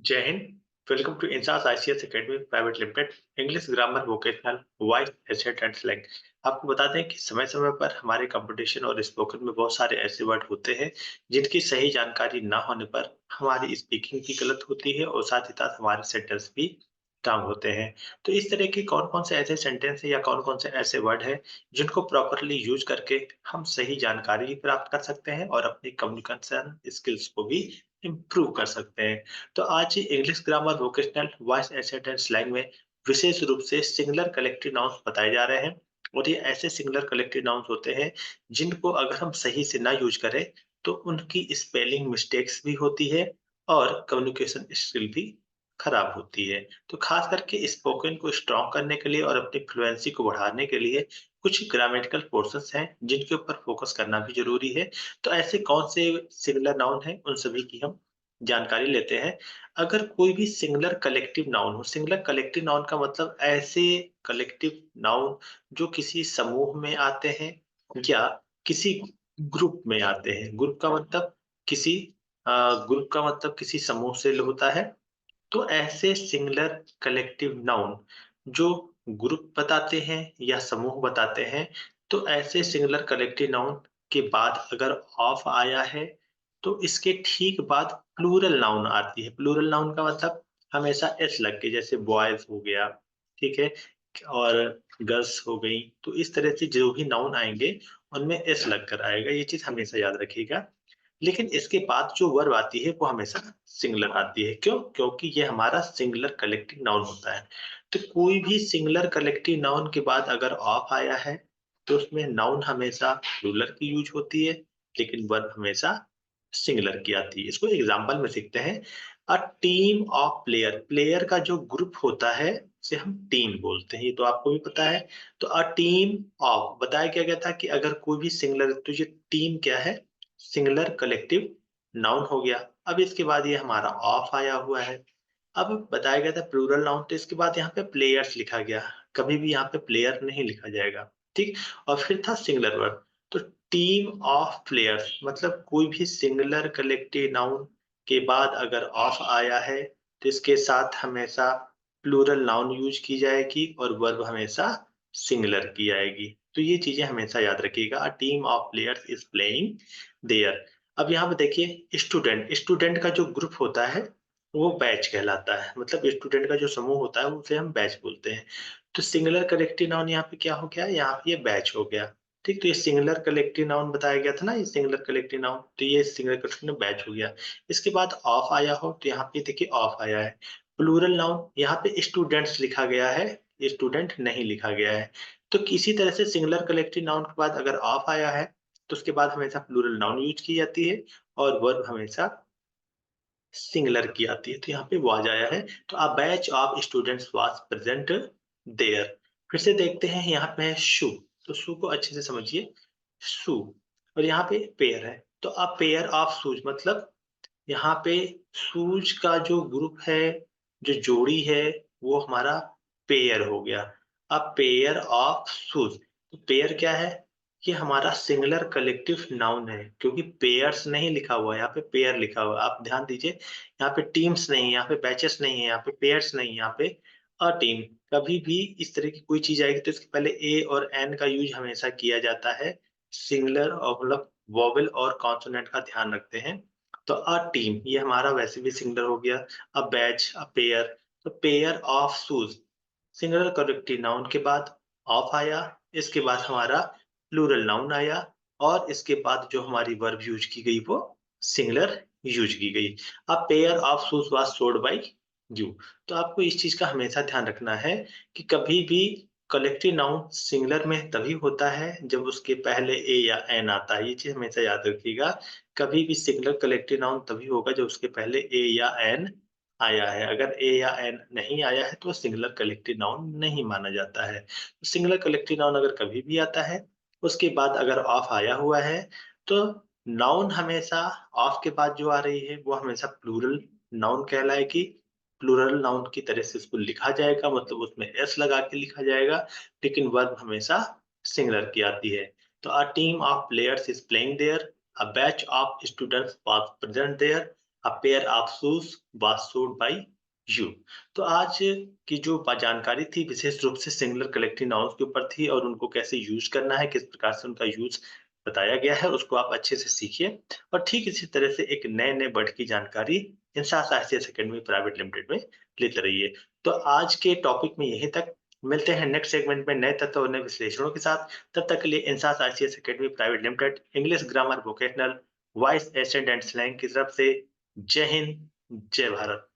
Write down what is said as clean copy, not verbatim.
जय Hind. Welcome to Insas ICS academy private limited. English grammar vocational voice asset and slang. आपको बता दें कि समय समय पर हमारे कंपटीशन और स्पोकन में बहुत सारे ऐसे वर्ड होते हैं जिनकी सही जानकारी ना होने पर हमारी स्पीकिंग भी गलत होती है और साथ ही साथ हमारे सेंटेंस भी काम होते हैं। तो इस तरह के कौन कौन से ऐसे सेंटेंस है या कौन कौन से ऐसे वर्ड है जिनको प्रॉपरली यूज करके हम सही जानकारी प्राप्त कर सकते हैं और अपनी कम्युनिकेशन स्किल्स को भी इम्प्रूव कर सकते हैं। तो आज English grammar vocational voice asset and slang में विशेष रूप से सिंगुलर कलेक्टिव नाउन्स बताए जा रहे हैं। और ये ऐसे सिंगुलर कलेक्टिव नाउन्स होते हैं जिनको अगर हम सही से ना यूज करें तो उनकी स्पेलिंग मिस्टेक्स भी होती है और कम्युनिकेशन स्किल भी खराब होती है। तो खास करके स्पोकन को स्ट्रॉन्ग करने के लिए और अपनी फ्लुएंसी को बढ़ाने के लिए कुछ ग्रामेटिकल पोर्शंस हैं जिनके ऊपर फोकस करना भी जरूरी है। तो ऐसे कौन से सिंगुलर नाउन हैं उन सभी की हम जानकारी लेते हैं। अगर कोई भी सिंगुलर कलेक्टिव नाउन हो, सिंगुलर कलेक्टिव नाउन का मतलब ऐसे कलेक्टिव नाउन जो किसी समूह में आते हैं या किसी ग्रुप में आते हैं। ग्रुप का मतलब किसी ग्रुप का मतलब किसी समूह से होता है। तो ऐसे सिंगुलर कलेक्टिव नाउन जो ग्रुप बताते हैं या समूह बताते हैं, तो ऐसे सिंगुलर कलेक्टिव नाउन के बाद अगर ऑफ आया है तो इसके ठीक बाद प्लूरल नाउन आती है। प्लूरल नाउन का मतलब हमेशा एस लग के, जैसे बॉयज हो गया, ठीक है, और गर्ल्स हो गई। तो इस तरह से जो भी नाउन आएंगे उनमें एस लग कर आएगा, ये चीज हमेशा याद रखिएगा। लेकिन इसके बाद जो वर्ब आती है वो हमेशा सिंगुलर आती है। क्यों? क्योंकि ये हमारा सिंगुलर कलेक्टिव नाउन होता है। तो कोई भी सिंगुलर कलेक्टिव नाउन के बाद अगर ऑफ आया है तो उसमें नाउन हमेशा प्लूरल की यूज होती है, लेकिन वर्ब हमेशा सिंगुलर की आती है। इसको एग्जांपल में सीखते हैं। अ टीम ऑफ प्लेयर, प्लेयर का जो ग्रुप होता है उसे हम टीम बोलते हैं, ये तो आपको भी पता है। तो अ टीम ऑफ बताया क्या गया था कि अगर कोई भी सिंगुलर, तो ये टीम क्या है? सिंगुलर कलेक्टिव नाउन हो गया। अब इसके बाद ये हमारा ऑफ आया हुआ है। अब बताया गया था प्लूरल नाउन, तो इसके बाद यहाँ पे प्लेयर्स लिखा गया। कभी भी यहाँ पे प्लेयर नहीं लिखा जाएगा, ठीक। और फिर था सिंगुलर वर्ब। तो टीम ऑफ प्लेयर्स मतलब कोई भी सिंगुलर कलेक्टिव नाउन के बाद अगर ऑफ आया है तो इसके साथ हमेशा प्लूरल नाउन यूज की जाएगी और वर्ब हमेशा सिंगुलर की आएगी। तो ये चीजें हमेशा याद रखिएगा। A team of players is playing there. अब यहाँ पे देखिए, स्टूडेंट, स्टूडेंट का जो ग्रुप होता है वो बैच कहलाता है। मतलब स्टूडेंट का जो समूह होता है उसे हम बैच बोलते हैं। तो सिंगुलर कलेक्टिव नाउन यहाँ पे क्या हो गया? यहाँ पे ये बैच हो गया, ठीक। तो ये सिंगुलर कलेक्टिव नाउन बताया गया था ना, ये सिंगुलर कलेक्टिव नाउन, तो ये सिंगुलर कलेक्टिव नाउन बैच हो गया। इसके बाद ऑफ आया हो तो यहाँ पे देखिए ऑफ आया है। प्लूरल नाउन यहाँ पे स्टूडेंट्स लिखा गया है, स्टूडेंट नहीं लिखा गया है। तो किसी तरह से सिंगुलर कलेक्टिव नाउन के बाद अगर ऑफ आया है तो उसके बाद हमेशा प्लूरल नाउन यूज की जाती है और वर्ब हमेशा सिंगुलर की आती है। तो यहाँ पे वाज आया है। तो a batch of students was present there. फिर से देखते हैं, यहाँ पे है शू। तो शू को अच्छे से समझिए, शू। और यहाँ पे पेयर है, तो अ पेयर ऑफ शूज मतलब यहाँ पे शूज का जो ग्रुप है, जो जोड़ी है, वो हमारा पेयर हो गया। अब पेयर ऑफ शूज, तो पेयर क्या है? ये हमारा सिंगुलर कलेक्टिव नाउन है, क्योंकि पेयर्स नहीं लिखा हुआ है, यहाँ पे पेयर लिखा हुआ है। आप ध्यान दीजिए, यहाँ पे टीम्स नहीं है, यहाँ पे बैचेस नहीं है, यहाँ पे पेयर्स नहीं है, यहाँ पे अ टीम। कभी भी इस तरह की कोई चीज आएगी तो इसके पहले ए और एन का यूज हमेशा किया जाता है। सिंगुलर और मतलब वोवेल और कॉन्सोनेंट का ध्यान रखते हैं। तो अ टीम ये हमारा वैसे भी सिंगुलर हो गया। A batch, a pair. तो pair of shoes singular collective noun के बाद ऑफ आया, इसके बाद हमारा प्लूरल नाउन आया और इसके बाद जो हमारी वर्ब यूज की गई वो सिंगुलर यूज की गई। अब pair of shoes was sold by you. तो आपको इस चीज का हमेशा ध्यान रखना है कि कभी भी कलेक्टिव नाउन सिंगुलर में तभी होता है जब उसके पहले ए या एन आता है। ये चीज हमेशा याद रखिएगा। कभी भी सिंगुलर कलेक्टिव नाउन तभी होगा जब उसके पहले ए या एन आया है। अगर ए या एन नहीं आया है तो सिंगुलर कलेक्टिव नाउन नहीं माना जाता है। सिंगुलर कलेक्टिव नाउन अगर कभी भी आता है, उसके बाद अगर ऑफ आया हुआ है, तो नाउन हमेशा ऑफ के बाद जो आ रही है वो हमेशा प्लूरल नाउन कहलाएगी। प्लूरल नाउन की तरह से उसको लिखा जाएगा, मतलब उसमें एस लगा के लिखा जाएगा, लेकिन वर्ब हमेशा सिंगुलर की आती है। तो a team of players is playing there, a batch of students was present there, a pair of shoes was sold by you. तो आज की जो जानकारी थी विशेष रूप से सिंगुलर कलेक्टिव नाउन्स के ऊपर थी और उनको कैसे यूज करना है, किस प्रकार से उनका यूज बताया गया है, उसको आप अच्छे से सीखिए। और ठीक इसी तरह से एक नए-नए वर्ड की जानकारी INSAS ICS academy private limited में लेते रहिए। तो आज के टॉपिक में यहीं तक, मिलते हैं नेक्स्ट सेगमेंट में नए तत्व और नए विश्लेषणों के साथ। तब तक के लिए Insas ICS academy private limited English grammar vocational voice accent and slang की तरफ से जय हिंद, जय भारत।